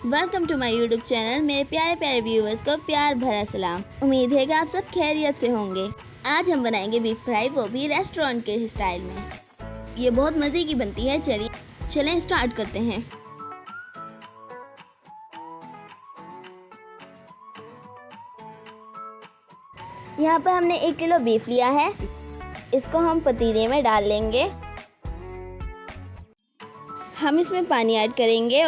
Welcome to my YouTube channel. मेरे प्यारे प्यारे व्यूअर्स को प्यार भरा सलाम। उम्मीद है कि आप सब खैरियत से होंगे। आज हम बनाएंगे बीफ फ्राई, वो भी रेस्टोरेंट के स्टाइल में। ये बहुत मज़े की बनती है। चलें स्टार्ट करते हैं। यहाँ पर हमने 1 किलो बीफ लिया है। इसको हम पतीले में डाल लेंगे। हम इसमें पानी ऐड करेंगे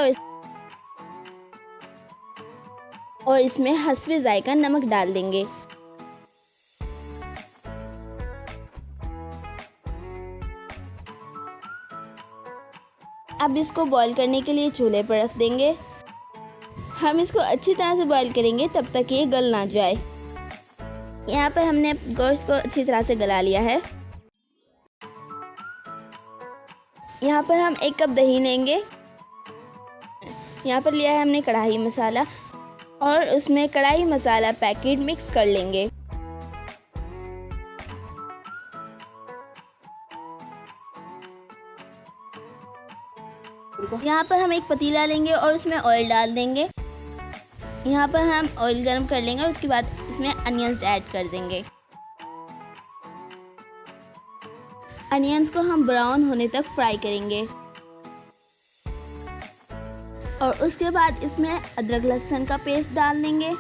और इसमें हस्बे जायका नमक डाल देंगे। अब इसको बॉईल करने के लिए चूल्हे पर रख देंगे। हम इसको अच्छी तरह से बॉईल करेंगे तब तक ये गल ना जाए। यहाँ पर हमने गोश्त को अच्छी तरह से गला लिया है। यहाँ पर हम 1 कप दही लेंगे। यहाँ पर लिया है हमने कढ़ाई मसाला और उसमें कढ़ाई मसाला पैकेट मिक्स कर लेंगे। यहाँ पर हम एक पतीला लेंगे और उसमें ऑयल डाल देंगे। यहाँ पर हम ऑयल गर्म कर लेंगे और उसके बाद इसमें अनियंस ऐड कर देंगे। अनियंस को हम ब्राउन होने तक फ्राई करेंगे और उसके बाद इसमें अदरक लहसुन का पेस्ट डाल देंगे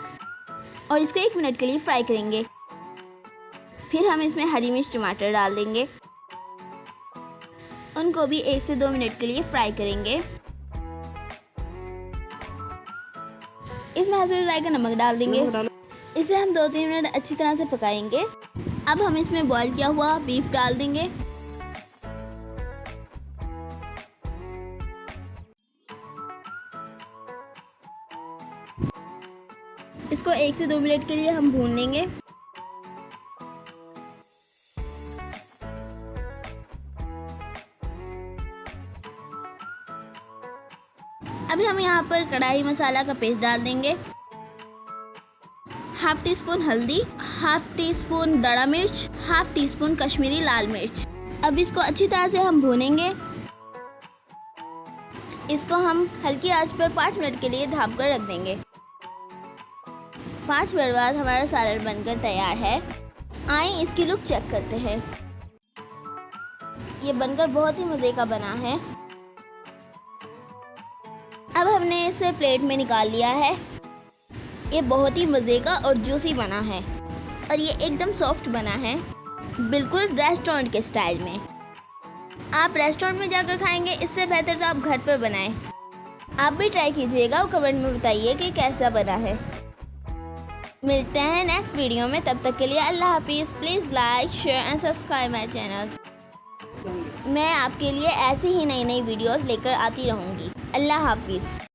और इसको 1 मिनट के लिए फ्राई करेंगे। फिर हम इसमें हरी मिर्च टमाटर डाल देंगे। उनको भी 1 से 2 मिनट के लिए फ्राई करेंगे। इसमें हस्बे जायका नमक डाल देंगे। इसे हम 2-3 मिनट अच्छी तरह से पकाएंगे। अब हम इसमें बॉईल किया हुआ बीफ डाल देंगे। इसको 1 से 2 मिनट के लिए हम भून लेंगे। अभी हम यहाँ पर कढ़ाई मसाला का पेस्ट डाल देंगे। 1/2 टीस्पून हल्दी, 1/2 टीस्पून दड़ा मिर्च, 1/2 टीस्पून कश्मीरी लाल मिर्च। अब इसको अच्छी तरह से हम भूनेंगे। इसको हम हल्की आंच पर 5 मिनट के लिए ढाँप कर रख देंगे। 5 मिनट बाद हमारा सालन बनकर तैयार है। आइए इसकी लुक चेक करते हैं। ये बनकर बहुत ही मज़े का बना है। अब हमने इसे प्लेट में निकाल लिया है। ये बहुत ही मज़े का और जूसी बना है और ये एकदम सॉफ्ट बना है, बिल्कुल रेस्टोरेंट के स्टाइल में। आप रेस्टोरेंट में जाकर खाएंगे, इससे बेहतर तो आप घर पर बनाएं। आप भी ट्राई कीजिएगा और कमेंट में बताइए कि कैसा बना है। मिलते हैं नेक्स्ट वीडियो में। तब तक के लिए अल्लाह हाफिज़। Please like, share and subscribe my channel. मैं आपके लिए ऐसी ही नई वीडियोस लेकर आती रहूँगी। अल्लाह हाफिज़।